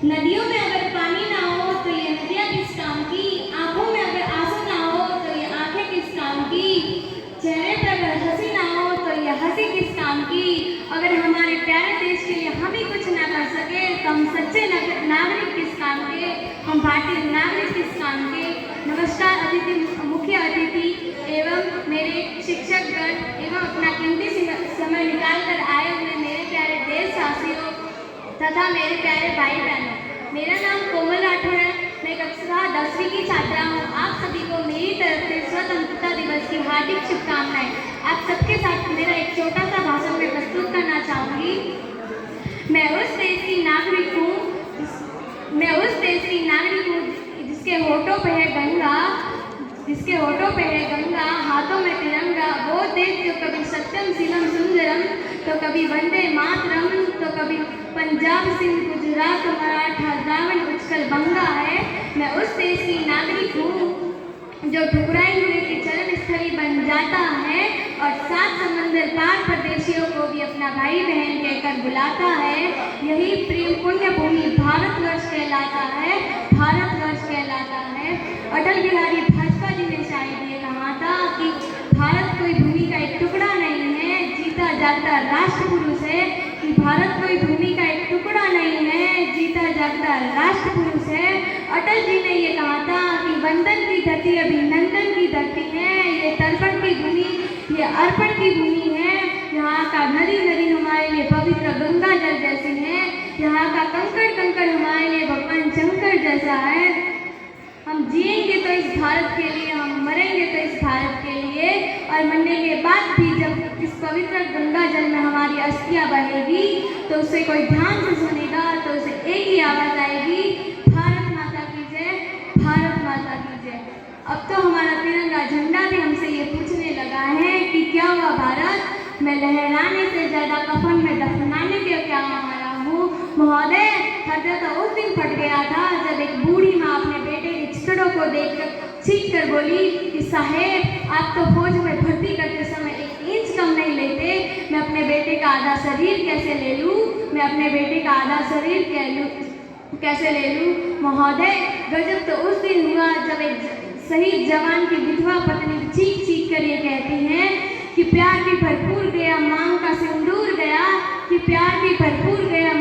नदियों में अगर पानी ना हो तो ये नदियाँ किस काम की, आंखों में अगर आंसू ना हो तो ये आंखें किस काम की, चेहरे पर अगर हंसी ना हो तो ये हंसी किस काम की। अगर हमारे प्यारे देश के लिए हम ही कुछ ना कर सके तो हम सच्चे नागरिक किस काम के, हम भारतीय नागरिक किस काम के। नमस्कार अतिथि, मुख्य अतिथि एवं मेरे शिक्षकगण एवं अपना कीमती समय निकाल कर आए हुए मेरे प्यारे देशवासियों तथा मेरे प्यारे भाई बहनों, मेरा नाम कोमल राठौर है। मैं कक्षा 10वीं की छात्रा हूँ। आप सभी को मेरी तरफ से स्वतंत्रता दिवस की हार्दिक शुभकामनाएं। आप सबके साथ मेरा एक छोटा सा भाषण में प्रस्तुत करना चाहूँगी। मैं उस देश की नागरिक हूँ जिसके होठों पे है गंगा, हाथों में तिरंगा। वो देश जो कभी सत्यम शिवम सुंदरम तो कभी वंदे मातरम तो कभी पंजाब सिंध गुजरात मराठा द्राविड़ उत्कल बंगा है। मैं उस देश की नागरिक हूँ जो ठुकराए हुए की चरण स्थली बन जाता है और 7 समंदर पार परदेशियों को भी अपना भाई बहन कहकर बुलाता है। यही प्रेम पुण्य भूमि भारतवर्ष कहलाता है, भारतवर्ष कहलाता है। अटल बिहारी भाजपा जी ने शायद ये कहा था कि भारत कोई भूमि का एक टुकड़ा नहीं है, जीता जागता राष्ट्र पुरुष है। कि भारत कोई भूमि का एक टुकड़ा नहीं है, जीता जागता राष्ट्र पुरुष है। अटल जी ने ये कहा था कि वंदन की धरती अभिनंदन की धरती है, ये तर्पण की भूमि, ये अर्पण की भूमि है। यहाँ का नदी नदी हमारे लिए पवित्र गंगा जल जैसी है, यहाँ का कंकड़ कंकड़ हमारे लिए भगवान शंकर जैसा है। हम जिएंगे तो इस भारत के लिए, हम मरेंगे तो इस भारत के लिए, और मरने के बाद भी जब इस पवित्र गंगा जल में हमारी अस्थियां बहेगी तो उसे कोई ध्यान से सुनेगा तो उसे एक ही आवाज़ आएगी, भारत माता की जय, भारत माता की जय। अब तो हमारा तिरंगा झंडा भी हमसे ये पूछने लगा है कि क्या हुआ भारत, मैं लहराने से ज़्यादा कफन में दफनाने के क्या हमारा हूँ। महोदय, हृदय तो उस दिन फट गया था जब एक बूढ़ी माँ अपने बेटे के चिथड़ों को देखकर चीख कर बोली कि साहेब, आप तो फौज में भर्ती करते समय 1 इंच कम नहीं लेते, मैं अपने बेटे का आधा शरीर कैसे ले लूँ, मैं अपने बेटे का आधा शरीर कैसे ले लूँ। महोदय, गजब तो उस दिन हुआ जब एक शहीद जवान की विधवा पत्नी चीख चीख कर ये कहती हैं कि प्यार भी भरपूर गया, मांग का सिंदूर गया, कि प्यार भी भरपूर गया।